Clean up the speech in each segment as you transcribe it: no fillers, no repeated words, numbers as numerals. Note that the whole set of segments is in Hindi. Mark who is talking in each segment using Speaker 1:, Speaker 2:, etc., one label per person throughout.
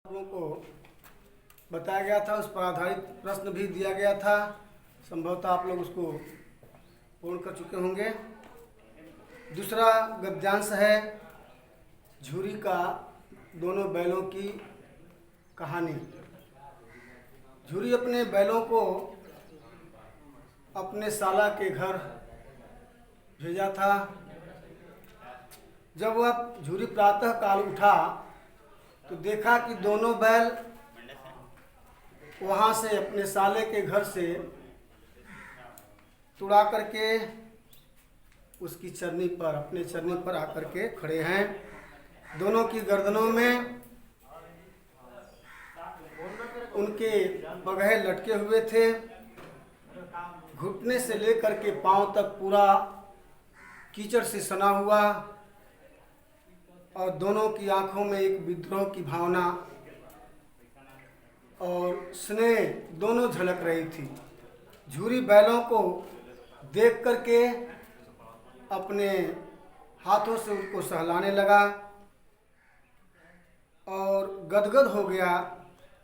Speaker 1: लोगों को बताया गया था, उस पर आधारित प्रश्न भी दिया गया था। संभवतः आप लोग उसको पूर्ण कर चुके होंगे। दूसरा गद्यांश है झूरी का दोनों बैलों की कहानी। झूरी अपने बैलों को अपने साला के घर भेजा था। जब वह झूरी प्रातः काल उठा तो देखा कि दोनों बैल वहाँ से अपने साले के घर से तुड़ा करके उसकी चरनी पर, अपने चरनी पर आकर के खड़े हैं। दोनों की गर्दनों में उनके पगहे लटके हुए थे। घुटने से लेकर के पांव तक पूरा कीचड़ से सना हुआ, और दोनों की आंखों में एक विद्रोह की भावना और स्नेह दोनों झलक रही थी। झूरी बैलों को देख करके अपने हाथों से उनको सहलाने लगा और गदगद हो गया।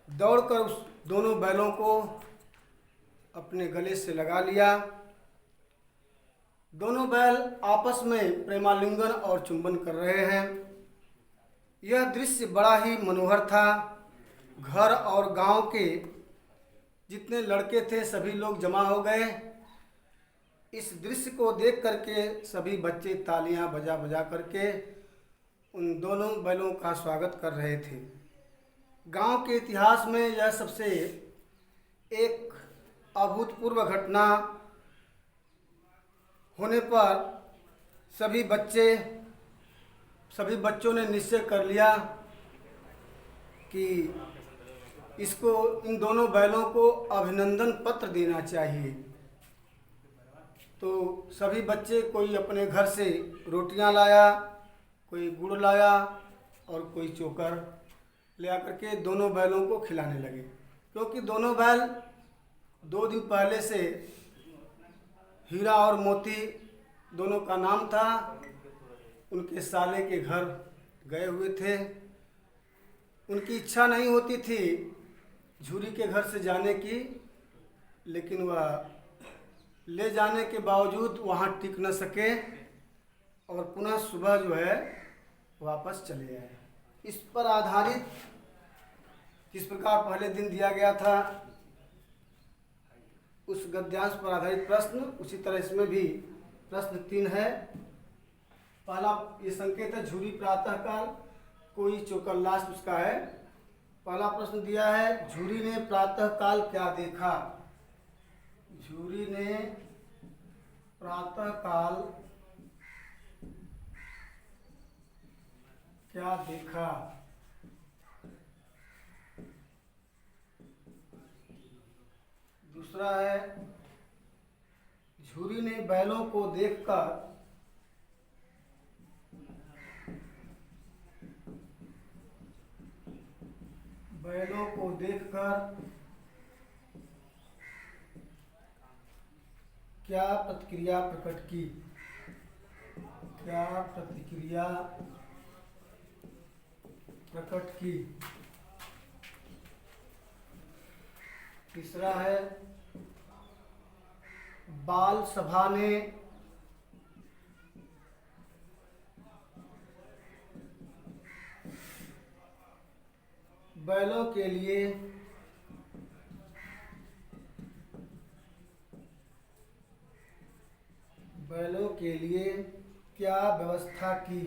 Speaker 1: दौड़कर उस दोनों बैलों को अपने गले से लगा लिया। दोनों बैल आपस में प्रेमालिंगन और चुंबन कर रहे हैं। यह दृश्य बड़ा ही मनोहर था। घर और गांव के जितने लड़के थे सभी लोग जमा हो गए। इस दृश्य को देख करके सभी बच्चे तालियां बजा बजा करके उन दोनों बैलों का स्वागत कर रहे थे। गांव के इतिहास में यह सबसे एक अभूतपूर्व घटना होने पर सभी बच्चों ने निश्चय कर लिया कि इसको, इन दोनों बैलों को अभिनंदन पत्र देना चाहिए। तो सभी बच्चे, कोई अपने घर से रोटियां लाया, कोई गुड़ लाया और कोई चोकर ले आकर के दोनों बैलों को खिलाने लगे। क्योंकि दोनों बैल 2 दिन पहले से हीरा और मोती दोनों का नाम था, उनके साले के घर गए हुए थे। उनकी इच्छा नहीं होती थी झूरी के घर से जाने की, लेकिन वह ले जाने के बावजूद वहाँ टिक न सके और पुनः सुबह जो है वापस चले आए। इस पर आधारित जिस प्रकार पहले दिन दिया गया था उस गद्यांश पर आधारित प्रश्न, उसी तरह इसमें भी प्रश्न 3 है। पहला ये संकेत है झूरी प्रातः काल, कोई चोकर लास्ट उसका है। पहला प्रश्न दिया है झूरी ने प्रातः काल क्या देखा। झूरी ने प्रातः काल क्या देखा। दूसरा है झूरी ने बैलों को देखकर क्या प्रतिक्रिया प्रकट की। क्या प्रतिक्रिया प्रकट की। तीसरा है बाल सभा ने बैलों के लिए क्या व्यवस्था की।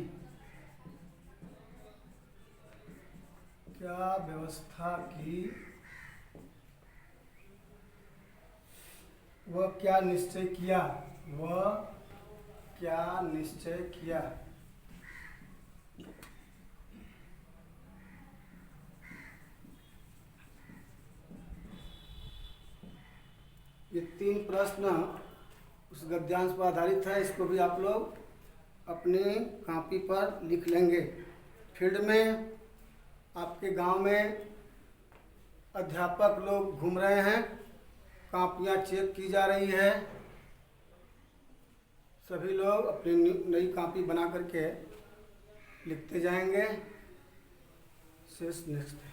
Speaker 1: क्या व्यवस्था की। वह क्या निश्चय किया। वह क्या निश्चय किया। ये 3 प्रश्न उस गद्यांश पर आधारित है। इसको भी आप लोग अपने कॉपी पर लिख लेंगे। फील्ड में आपके गांव में अध्यापक लोग घूम रहे हैं, कॉपियाँ चेक की जा रही है। सभी लोग अपनी नई कॉपी बना करके लिखते जाएंगे। शेष नेक्स्ट।